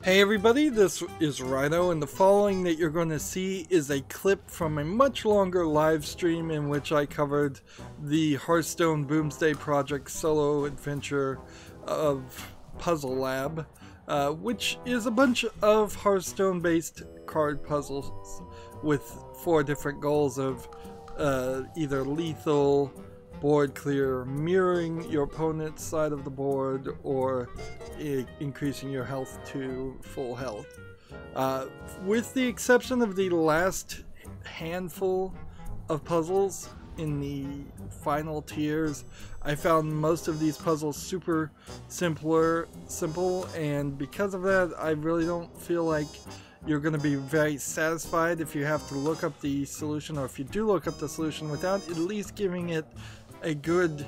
Hey everybody, this is Rydo, and the following that you're going to see is a clip from a much longer live stream in which I covered the Hearthstone Boomsday Project solo adventure of Puzzle Lab, which is a bunch of Hearthstone based card puzzles with 4 different goals of either lethal, board clear, mirroring your opponent's side of the board, or increasing your health to full health. With the exception of the last handful of puzzles in the final tiers, I found most of these puzzles super simple, and because of that, I really don't feel like you're going to be very satisfied if you have to look up the solution, or if you do look up the solution without at least giving it a good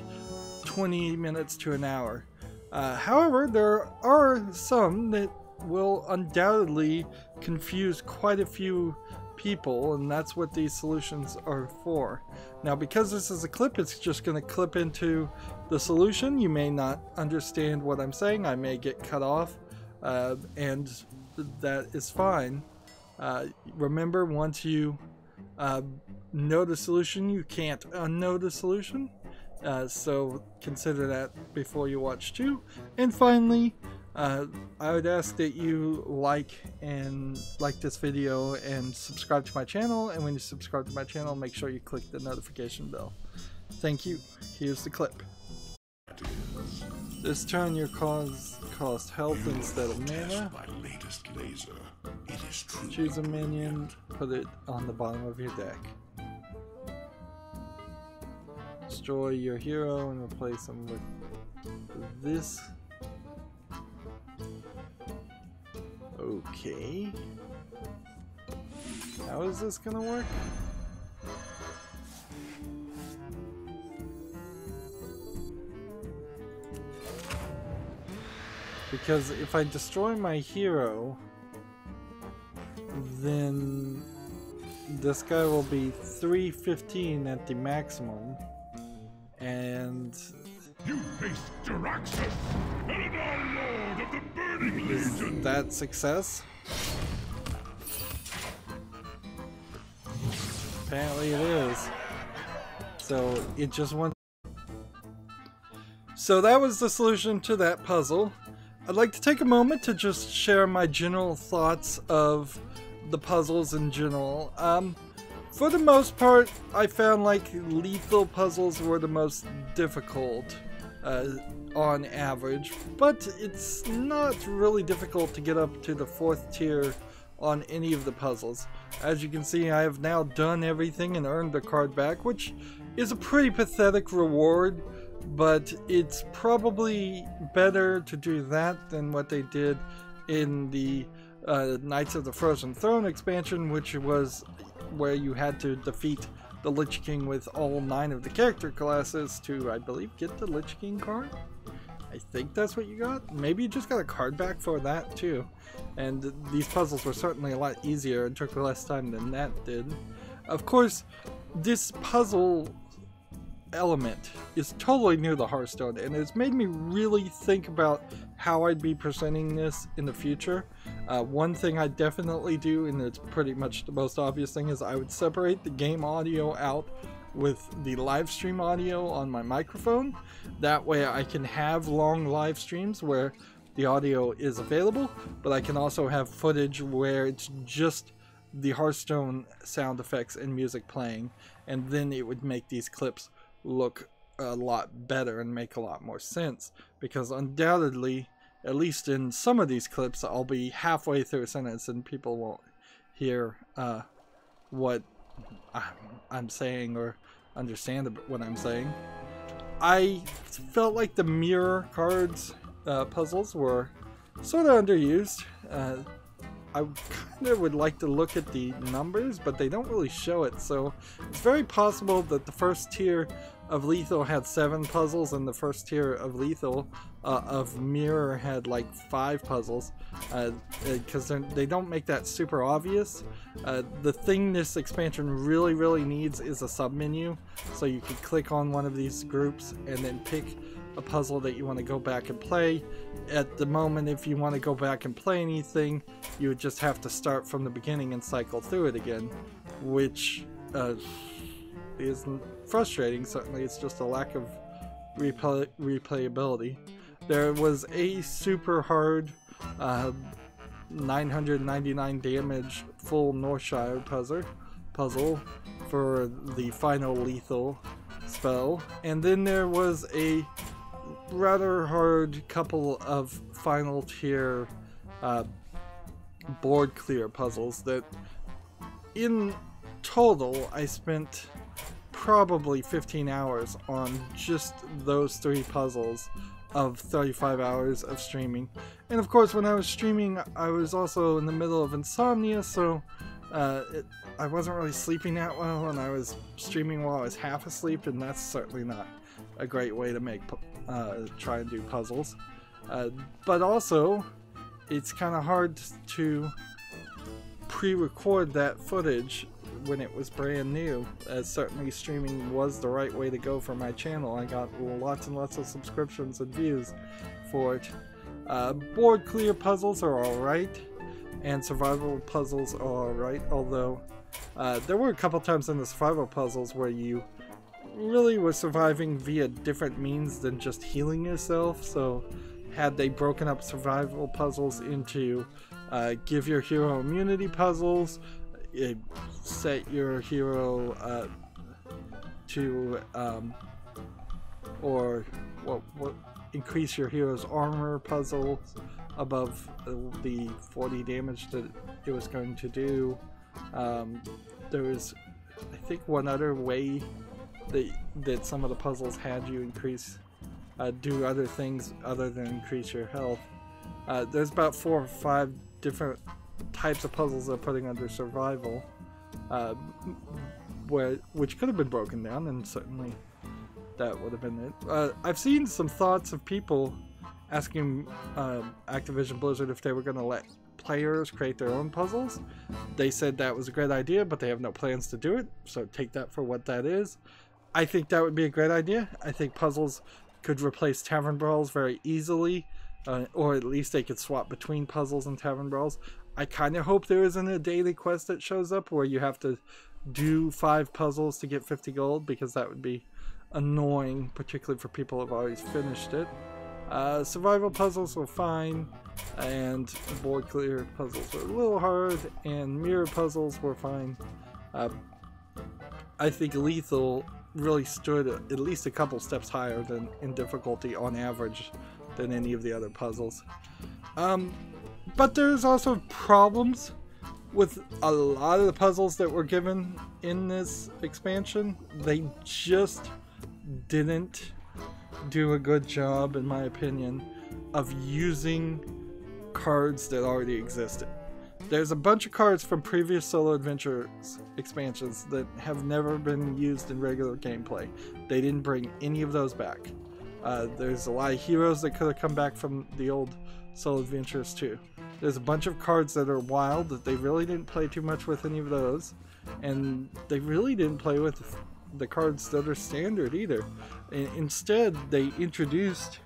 20 minutes to an hour. However, there are some that will undoubtedly confuse quite a few people, and that's what these solutions are for. Now, because this is a clip, it's just going to clip into the solution. You may not understand what I'm saying. I may get cut off, and that is fine. Remember, once you know the solution, you can't unknow the solution. So consider that before you watch too. And finally, I would ask that you like this video and subscribe to my channel. And when you subscribe to my channel, make sure you click the notification bell. Thank you. Here's the clip. This turn your cost health instead of mana. Choose a minion, put it on the bottom of your deck. Destroy your hero and replace him with this. Okay. How is this gonna work? Because if I destroy my hero, then this guy will be 315 at the maximum. And you face Jaraxxus, Eldar Lord of the Burning Legion. Is that success? Apparently it is. So it just went. So that was the solution to that puzzle. I'd like to take a moment to just share my general thoughts of the puzzles in general. For the most part, I found like lethal puzzles were the most difficult on average, but it's not really difficult to get up to the 4th tier on any of the puzzles. As you can see, I have now done everything and earned the card back, which is a pretty pathetic reward, but it's probably better to do that than what they did in the Knights of the Frozen Throne expansion, which was where you had to defeat the Lich King with all 9 of the character classes to, I believe, get the Lich King card. I think that's what you got. Maybe you just got a card back for that too. And these puzzles were certainly a lot easier and took less time than that did. Of course, this puzzle element is totally new to Hearthstone, and it's made me really think about how I'd be presenting this in the future. One thing I definitely do, and it's pretty much the most obvious thing, is I would separate the game audio out with the live stream audio on my microphone. That way I can have long live streams where the audio is available, but I can also have footage where it's just the Hearthstone sound effects and music playing, and then it would make these clips look a lot better and make a lot more sense, because undoubtedly, at least in some of these clips, I'll be halfway through a sentence and people won't hear what I'm saying or understand what I'm saying. I felt like the mirror cards puzzles were sort of underused. I kind of would like to look at the numbers, but they don't really show it, so it's very possible that the first tier of Lethal had 7 puzzles, and the first tier of Lethal of Mirror had like 5 puzzles, because they don't make that super obvious. The thing this expansion really needs is a submenu, so you can click on one of these groups and then pick a puzzle that you want to go back and play. At the moment, if you want to go back and play anything, you would just have to start from the beginning and cycle through it again, which is frustrating. Certainly, it's just a lack of replayability. There was a super hard 999 damage full Northshire puzzle for the final lethal spell, and then there was a rather hard couple of final tier board clear puzzles that in total I spent probably 15 hours on just those 3 puzzles of 35 hours of streaming. And of course, when I was streaming, I was also in the middle of insomnia, so I wasn't really sleeping that well, and I was streaming while I was half asleep, and that's certainly not a great way to try and do puzzles. But also, it's kind of hard to pre-record that footage when it was brand new, as certainly streaming was the right way to go for my channel. I got lots and lots of subscriptions and views for it. Board clear puzzles are alright, and survival puzzles are alright, although there were a couple times in the survival puzzles where you really were surviving via different means than just healing yourself. So had they broken up survival puzzles into give your hero immunity puzzles, set your hero to or what increase your hero's armor puzzle above the 40 damage that it was going to do. There was, I think, one other way that some of the puzzles had you do other things other than increase your health. There's about 4 or 5 different types of puzzles they're putting under survival, which could have been broken down, and certainly that would have been it. I've seen some thoughts of people asking Activision Blizzard if they were going to let players create their own puzzles. They said that was a great idea, but they have no plans to do it, so take that for what that is. I think that would be a great idea. I think puzzles could replace tavern brawls very easily, or at least they could swap between puzzles and tavern brawls. I kind of hope there isn't a daily quest that shows up where you have to do 5 puzzles to get 50 gold, because that would be annoying, particularly for people who have already finished it. Survival puzzles were fine, and board clear puzzles were a little hard, and mirror puzzles were fine. I think lethal really stood at least a couple steps higher than in difficulty on average than any of the other puzzles. But there's also problems with a lot of the puzzles that were given in this expansion. They just didn't do a good job, in my opinion, of using cards that already existed. There's a bunch of cards from previous Solo Adventures expansions that have never been used in regular gameplay. They didn't bring any of those back. There's a lot of heroes that could have come back from the old Solo Adventures too. There's a bunch of cards that are wild that they really didn't play too much with any of those, and they really didn't play with the cards that are standard either. Instead, they introduced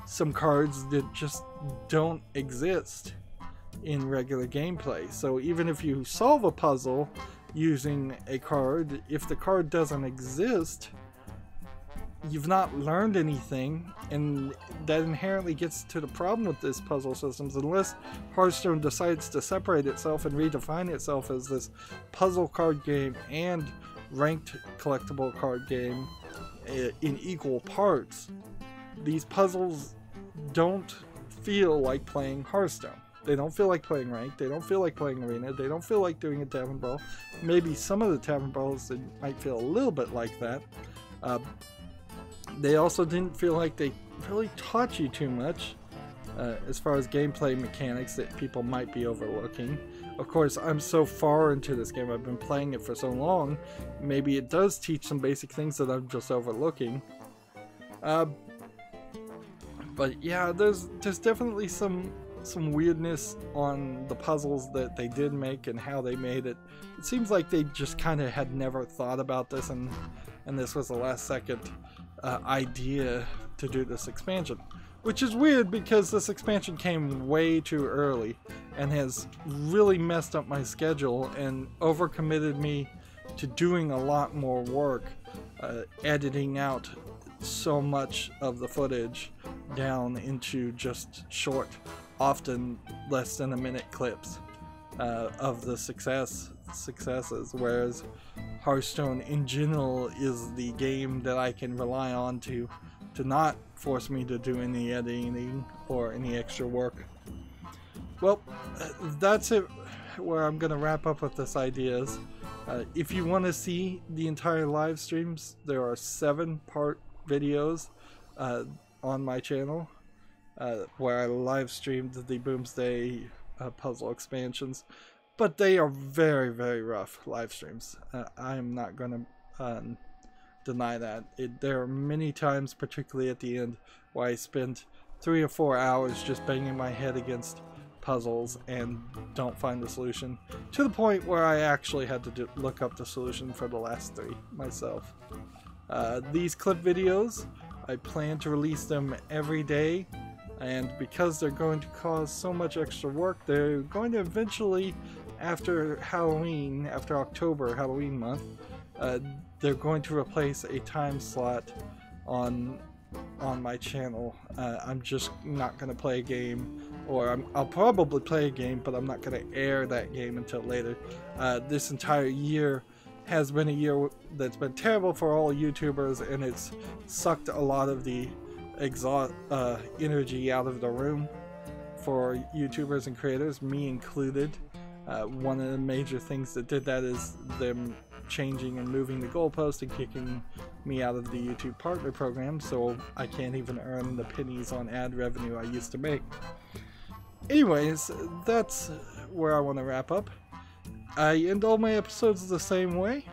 some cards that just don't exist in regular gameplay. So even if you solve a puzzle using a card, if the card doesn't exist, you've not learned anything, and that inherently gets to the problem with this puzzle systems. Unless Hearthstone decides to separate itself and redefine itself as this puzzle card game and ranked collectible card game in equal parts, these puzzles don't feel like playing Hearthstone. They don't feel like playing ranked, they don't feel like playing arena, they don't feel like doing a tavern brawl. Maybe some of the tavern brawls might feel a little bit like that. They also didn't feel like they really taught you too much as far as gameplay mechanics that people might be overlooking. Of course, I'm so far into this game, I've been playing it for so long, maybe it does teach some basic things that I'm just overlooking. But yeah, there's definitely some weirdness on the puzzles that they did make and how they made it. It seems like they just kind of had never thought about this, and this was a last second idea to do this expansion. Which is weird because this expansion came way too early and has really messed up my schedule and overcommitted me to doing a lot more work, editing out so much of the footage down into just short, often less than a minute clips of the successes, whereas Hearthstone in general is the game that I can rely on to not force me to do any editing or any extra work. Well, that's it where I'm gonna wrap up with this ideas. If you want to see the entire live streams, there are 7-part videos on my channel where I live streamed the Boomsday puzzle expansions, but they are very, very rough live streams. I am not going to deny that. There are many times, particularly at the end, where I spend 3 or 4 hours just banging my head against puzzles and don't find the solution, to the point where I actually had to look up the solution for the last 3 myself. These clip videos, I plan to release them every day, and because they're going to cause so much extra work, they're going to eventually, after Halloween, after October, Halloween month, they're going to replace a time slot on my channel. I'm just not going to play a game, or I'll probably play a game, but I'm not going to air that game until later. This entire year has been a year that's been terrible for all YouTubers, and it's sucked a lot of the energy out of the room for YouTubers and creators, me included. One of the major things that did that is them changing and moving the goalpost and kicking me out of the YouTube partner program, so I can't even earn the pennies on ad revenue I used to make. Anyways, that's where I want to wrap up. I end all my episodes the same way.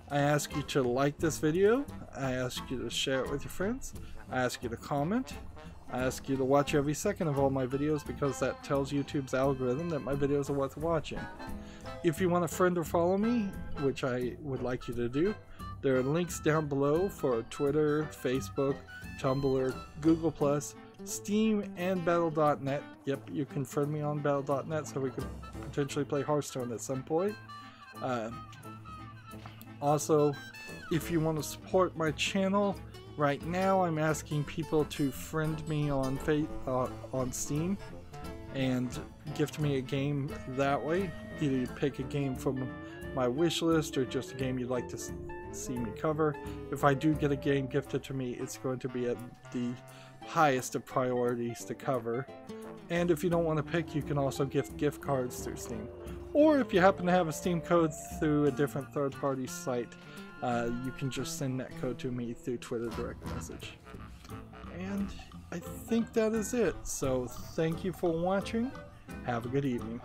I ask you to like this video, I ask you to share it with your friends, I ask you to comment, I ask you to watch every second of all my videos, because that tells YouTube's algorithm that my videos are worth watching. If you want to friend or follow me, which I would like you to do, there are links down below for Twitter, Facebook, Tumblr, Google+, Steam, and Battle.net. Yep, you can friend me on Battle.net so we could potentially play Hearthstone at some point. Also, if you want to support my channel, right now I'm asking people to friend me on Steam and gift me a game that way. Either you pick a game from my wish list or just a game you'd like to see me cover. If I do get a game gifted to me, it's going to be at the highest of priorities to cover. And if you don't want to pick, you can also gift cards through Steam. Or if you happen to have a Steam code through a different third-party site, you can just send that code to me through Twitter direct message. And I think that is it. So thank you for watching. Have a good evening.